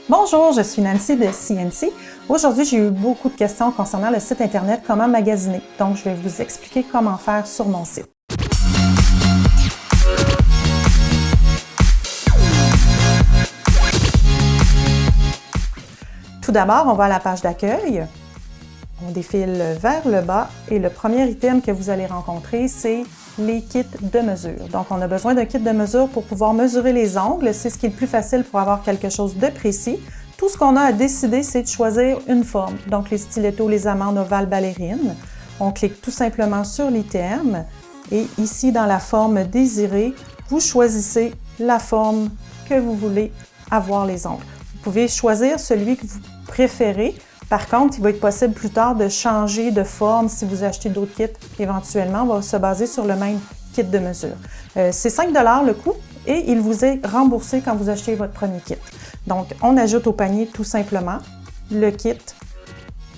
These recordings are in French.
Bonjour, je suis Nancy de CNC. Aujourd'hui, j'ai eu beaucoup de questions concernant le site Internet Comment magasiner. Donc, je vais vous expliquer comment faire sur mon site. Tout d'abord, on va à la page d'accueil. On défile vers le bas et le premier item que vous allez rencontrer, c'est les kits de mesure. Donc, on a besoin d'un kit de mesure pour pouvoir mesurer les ongles. C'est ce qui est le plus facile pour avoir quelque chose de précis. Tout ce qu'on a à décider, c'est de choisir une forme. Donc, les stilettos, les amandes ovales ballerines. On clique tout simplement sur l'item et ici, dans la forme désirée, vous choisissez la forme que vous voulez avoir les ongles. Vous pouvez choisir celui que vous préférez. Par contre, il va être possible plus tard de changer de forme si vous achetez d'autres kits. Éventuellement, on va se baser sur le même kit de mesure. C'est 5 $ le coût et il vous est remboursé quand vous achetez votre premier kit. Donc, on ajoute au panier tout simplement le kit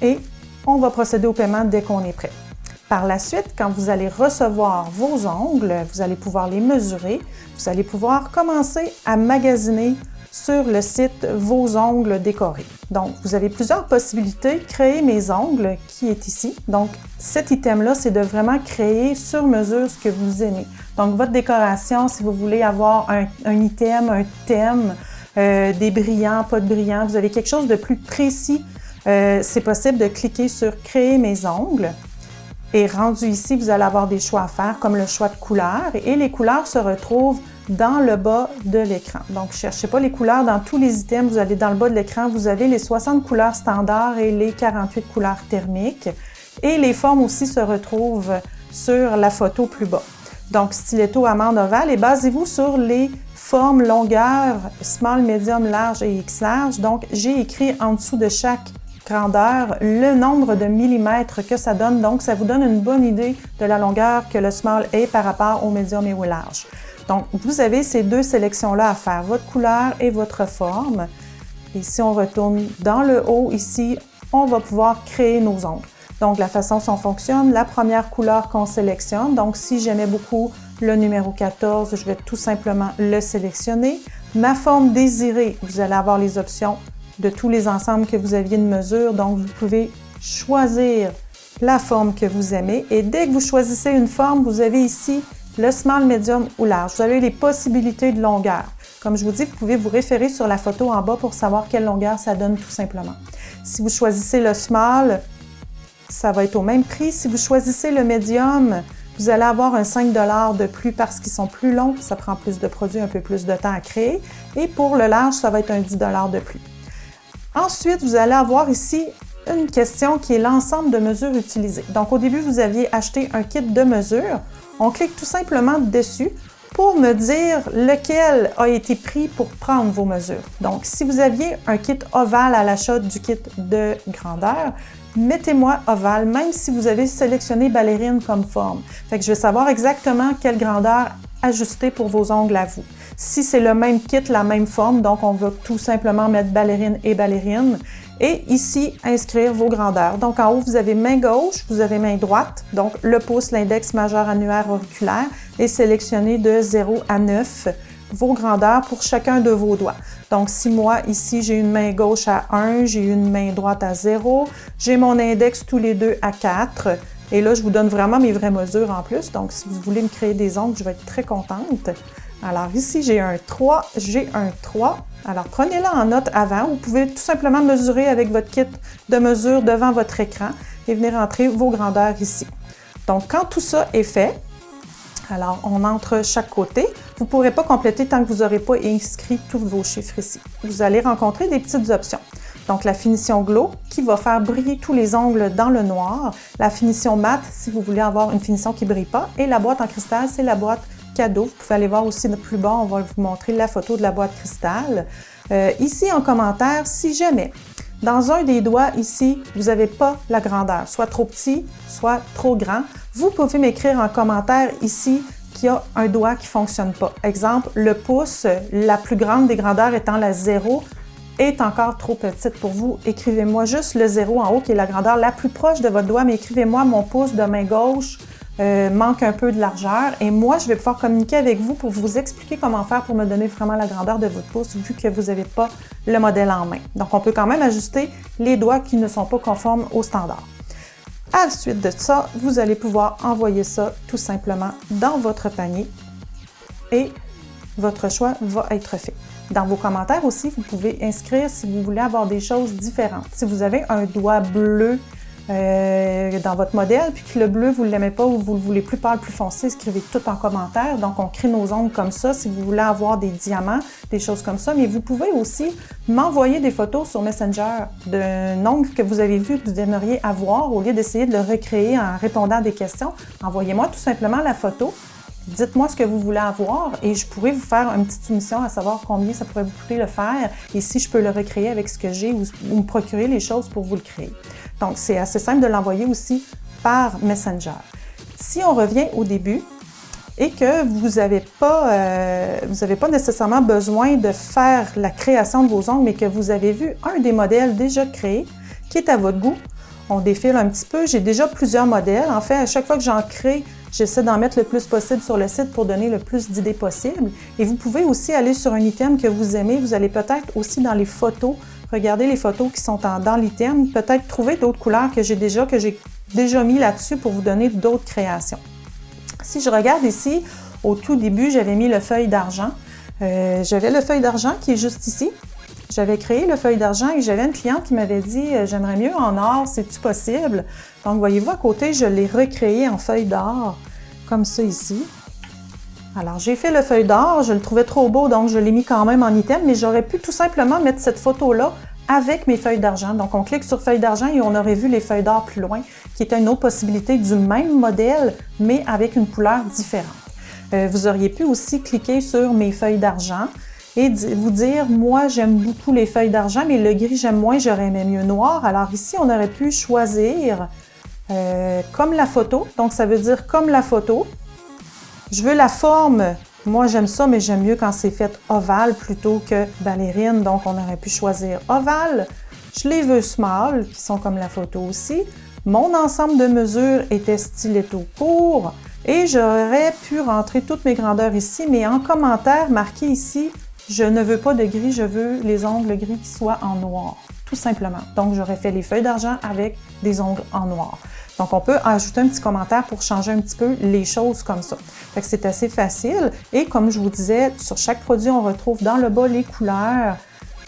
et on va procéder au paiement dès qu'on est prêt. Par la suite, quand vous allez recevoir vos ongles, vous allez pouvoir les mesurer. Vous allez pouvoir commencer à magasiner sur le site vos ongles décorés. Donc, vous avez plusieurs possibilités. Créer mes ongles, qui est ici. Donc, cet item-là, c'est de vraiment créer sur mesure ce que vous aimez. Donc, votre décoration, si vous voulez avoir un item, un thème, des brillants, pas de brillants, vous avez quelque chose de plus précis, c'est possible de cliquer sur « Créer mes ongles ». Et rendu ici, vous allez avoir des choix à faire, comme le choix de couleurs. Et les couleurs se retrouvent dans le bas de l'écran. Donc, ne cherchez pas les couleurs dans tous les items. Vous allez dans le bas de l'écran, vous avez les 60 couleurs standards et les 48 couleurs thermiques. Et les formes aussi se retrouvent sur la photo plus bas. Donc, stiletto, amande ovale. Et basez-vous sur les formes longueur, small, medium, large et X large. Donc, j'ai écrit en dessous de chaque grandeur le nombre de millimètres que ça donne. Donc, ça vous donne une bonne idée de la longueur que le small est par rapport au medium et au large. Donc, vous avez ces deux sélections-là à faire, votre couleur et votre forme. Et si on retourne dans le haut, ici, on va pouvoir créer nos ongles. Donc, la façon dont ça fonctionne, la première couleur qu'on sélectionne. Donc, si j'aimais beaucoup le numéro 14, je vais tout simplement le sélectionner. Ma forme désirée, vous allez avoir les options de tous les ensembles que vous aviez de mesure. Donc, vous pouvez choisir la forme que vous aimez. Et dès que vous choisissez une forme, vous avez ici le small, medium ou large. Vous avez les possibilités de longueur. Comme je vous dis, vous pouvez vous référer sur la photo en bas pour savoir quelle longueur ça donne tout simplement. Si vous choisissez le small, ça va être au même prix. Si vous choisissez le medium, vous allez avoir un 5 $ de plus parce qu'ils sont plus longs. Ça prend plus de produits, un peu plus de temps à créer. Et pour le large, ça va être un 10 $ de plus. Ensuite, vous allez avoir ici une question qui est l'ensemble de mesures utilisées. Donc, au début, vous aviez acheté un kit de mesure. On clique tout simplement dessus pour me dire lequel a été pris pour prendre vos mesures. Donc, si vous aviez un kit ovale à l'achat du kit de grandeur, mettez-moi ovale, même si vous avez sélectionné ballerine comme forme. Fait que je vais savoir exactement quelle grandeur ajuster pour vos ongles à vous. Si c'est le même kit, la même forme, donc on va tout simplement mettre ballerine et ballerine. Et ici, inscrire vos grandeurs. Donc en haut, vous avez main gauche, vous avez main droite, donc le pouce, l'index majeur, annulaire, auriculaire, et sélectionnez de 0 à 9 vos grandeurs pour chacun de vos doigts. Donc si moi, ici, j'ai une main gauche à 1, j'ai une main droite à 0, j'ai mon index tous les deux à 4, et là, je vous donne vraiment mes vraies mesures en plus. Donc, si vous voulez me créer des ongles, je vais être très contente. Alors ici, j'ai un 3, j'ai un 3. Alors, prenez-le en note avant. Vous pouvez tout simplement mesurer avec votre kit de mesure devant votre écran et venir entrer vos grandeurs ici. Donc, quand tout ça est fait, alors on entre chaque côté. Vous ne pourrez pas compléter tant que vous n'aurez pas inscrit tous vos chiffres ici. Vous allez rencontrer des petites options. Donc, la finition glow qui va faire briller tous les ongles dans le noir. La finition mat si vous voulez avoir une finition qui ne brille pas. Et la boîte en cristal, c'est la boîte cadeau. Vous pouvez aller voir aussi de plus bas, on va vous montrer la photo de la boîte cristal. Ici, en commentaire, si jamais, dans un des doigts ici, vous n'avez pas la grandeur, soit trop petit, soit trop grand, vous pouvez m'écrire en commentaire ici qu'il y a un doigt qui ne fonctionne pas. Exemple, le pouce, la plus grande des grandeurs étant la 0, est encore trop petite pour vous. Écrivez-moi juste le 0 en haut, qui est la grandeur la plus proche de votre doigt, mais écrivez-moi mon pouce de main gauche manque un peu de largeur. Et moi, je vais pouvoir communiquer avec vous pour vous expliquer comment faire pour me donner vraiment la grandeur de votre pouce, vu que vous n'avez pas le modèle en main. Donc, on peut quand même ajuster les doigts qui ne sont pas conformes au standard. À la suite de ça, vous allez pouvoir envoyer ça tout simplement dans votre panier et votre choix va être fait. Dans vos commentaires aussi, vous pouvez inscrire si vous voulez avoir des choses différentes. Si vous avez un doigt bleu dans votre modèle, puis que le bleu, vous ne l'aimez pas ou vous le voulez plus pâle, plus foncé, écrivez tout en commentaire. Donc, on crée nos ongles comme ça si vous voulez avoir des diamants, des choses comme ça. Mais vous pouvez aussi m'envoyer des photos sur Messenger d'un ongle que vous avez vu que vous aimeriez avoir au lieu d'essayer de le recréer en répondant à des questions. Envoyez-moi tout simplement la photo. Dites-moi ce que vous voulez avoir et je pourrais vous faire une petite soumission à savoir combien ça pourrait vous coûter le faire et si je peux le recréer avec ce que j'ai ou me procurer les choses pour vous le créer. Donc, c'est assez simple de l'envoyer aussi par Messenger. Si on revient au début et que vous n'avez pas nécessairement besoin de faire la création de vos ongles, mais que vous avez vu un des modèles déjà créés qui est à votre goût, on défile un petit peu. J'ai déjà plusieurs modèles. En fait, à chaque fois que j'en crée, j'essaie d'en mettre le plus possible sur le site pour donner le plus d'idées possible. Et vous pouvez aussi aller sur un item que vous aimez. Vous allez peut-être aussi dans les photos, regarder les photos qui sont dans l'item, peut-être trouver d'autres couleurs que j'ai déjà mis là-dessus pour vous donner d'autres créations. Si je regarde ici, au tout début, j'avais mis le feuille d'argent. J'avais le feuille d'argent qui est juste ici. J'avais créé le feuille d'argent et j'avais une cliente qui m'avait dit « J'aimerais mieux en or, c'est-tu possible? » Donc, voyez-vous, à côté, je l'ai recréé en feuille d'or, comme ça ici. Alors, j'ai fait le feuille d'or, je le trouvais trop beau, donc je l'ai mis quand même en item, mais j'aurais pu tout simplement mettre cette photo-là avec mes feuilles d'argent. Donc, on clique sur feuille d'argent et on aurait vu les feuilles d'or plus loin, qui était une autre possibilité du même modèle, mais avec une couleur différente. Vous auriez pu aussi cliquer sur mes feuilles d'argent et vous dire, moi, j'aime beaucoup les feuilles d'argent, mais le gris, j'aime moins, j'aurais aimé mieux noir. Alors ici, on aurait pu choisir comme la photo. Donc, ça veut dire comme la photo. Je veux la forme. Moi, j'aime ça, mais j'aime mieux quand c'est fait ovale plutôt que ballerine. Donc, on aurait pu choisir ovale. Je les veux small, qui sont comme la photo aussi. Mon ensemble de mesures était stiletto court. Et j'aurais pu rentrer toutes mes grandeurs ici, mais en commentaire, marqué ici, je ne veux pas de gris, je veux les ongles gris qui soient en noir, tout simplement. Donc, j'aurais fait les feuilles d'argent avec des ongles en noir. Donc, on peut ajouter un petit commentaire pour changer un petit peu les choses comme ça. Fait que c'est assez facile. Et comme je vous disais, sur chaque produit, on retrouve dans le bas les couleurs,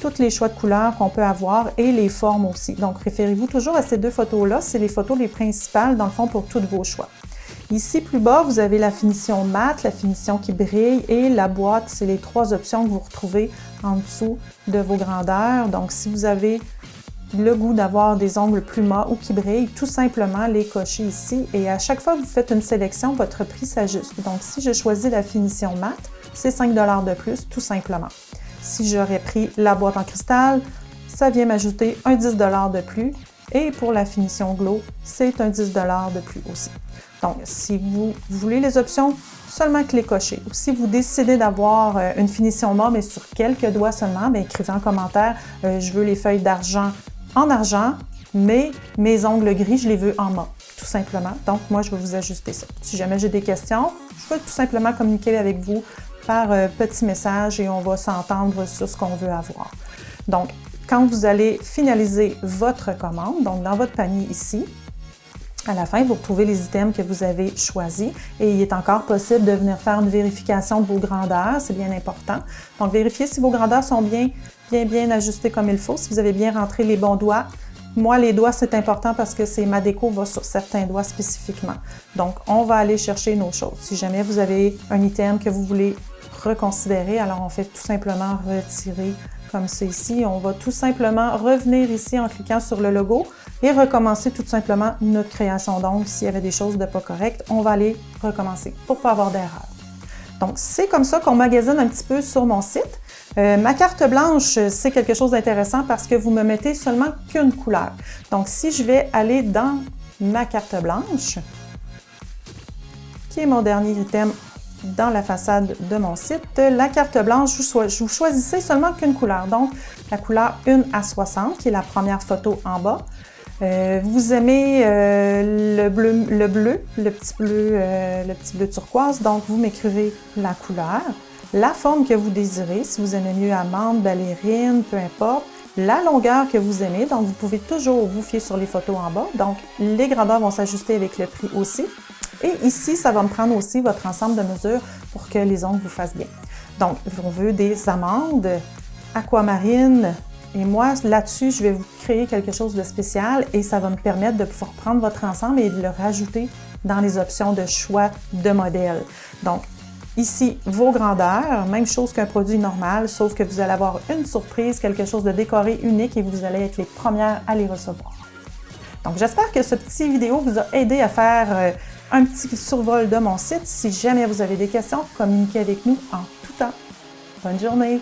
tous les choix de couleurs qu'on peut avoir et les formes aussi. Donc, référez-vous toujours à ces deux photos-là. C'est les photos les principales, dans le fond, pour tous vos choix. Ici, plus bas, vous avez la finition mat, la finition qui brille et la boîte. C'est les trois options que vous retrouvez en dessous de vos grandeurs. Donc, si vous avez le goût d'avoir des ongles plus mat ou qui brillent, tout simplement les cocher ici. Et à chaque fois que vous faites une sélection, votre prix s'ajuste. Donc, si je choisis la finition mat, c'est 5 $ de plus, tout simplement. Si j'aurais pris la boîte en cristal, ça vient m'ajouter un 10 $ de plus. Et pour la finition glow, c'est un 10 $ de plus aussi. Donc, si vous voulez les options, seulement que les cocher. Ou si vous décidez d'avoir une finition mat, mais sur quelques doigts seulement, bien, écrivez en commentaire « Je veux les feuilles d'argent en argent, mais mes ongles gris, je les veux en mat. » Tout simplement. Donc, moi, je vais vous ajuster ça. Si jamais j'ai des questions, je vais tout simplement communiquer avec vous par petit message et on va s'entendre sur ce qu'on veut avoir. Donc, quand vous allez finaliser votre commande, donc dans votre panier ici, à la fin, vous retrouvez les items que vous avez choisis et il est encore possible de venir faire une vérification de vos grandeurs, c'est bien important. Donc, vérifiez si vos grandeurs sont bien ajustées comme il faut, si vous avez bien rentré les bons doigts. Moi, les doigts, c'est important parce que ma déco va sur certains doigts spécifiquement. Donc, on va aller chercher nos choses. Si jamais vous avez un item que vous voulez reconsidérer, alors on fait tout simplement retirer comme c'est ici. On va tout simplement revenir ici en cliquant sur le logo et recommencer tout simplement notre création d'ongles. S'il y avait des choses de pas correctes, on va aller recommencer pour ne pas avoir d'erreur. Donc, c'est comme ça qu'on magasine un petit peu sur mon site. Ma carte blanche, c'est quelque chose d'intéressant parce que vous me mettez seulement qu'une couleur. Donc, si je vais aller dans ma carte blanche, qui est mon dernier item dans la façade de mon site, la carte blanche, vous choisissez seulement qu'une couleur. Donc, la couleur 1 à 60, qui est la première photo en bas. Vous aimez le petit bleu turquoise, donc vous m'écrivez la couleur, la forme que vous désirez, si vous aimez mieux amande, ballerine, peu importe, la longueur que vous aimez, donc vous pouvez toujours vous fier sur les photos en bas, donc les grandeurs vont s'ajuster avec le prix aussi. Et ici, ça va me prendre aussi votre ensemble de mesures pour que les ongles vous fassent bien. Donc, on veut des amandes, aquamarine, et moi, là-dessus, je vais vous créer quelque chose de spécial et ça va me permettre de pouvoir prendre votre ensemble et de le rajouter dans les options de choix de modèle. Donc, ici, vos grandeurs, même chose qu'un produit normal, sauf que vous allez avoir une surprise, quelque chose de décoré unique et vous allez être les premières à les recevoir. Donc, j'espère que ce petit vidéo vous a aidé à faire un petit survol de mon site. Si jamais vous avez des questions, communiquez avec nous en tout temps. Bonne journée!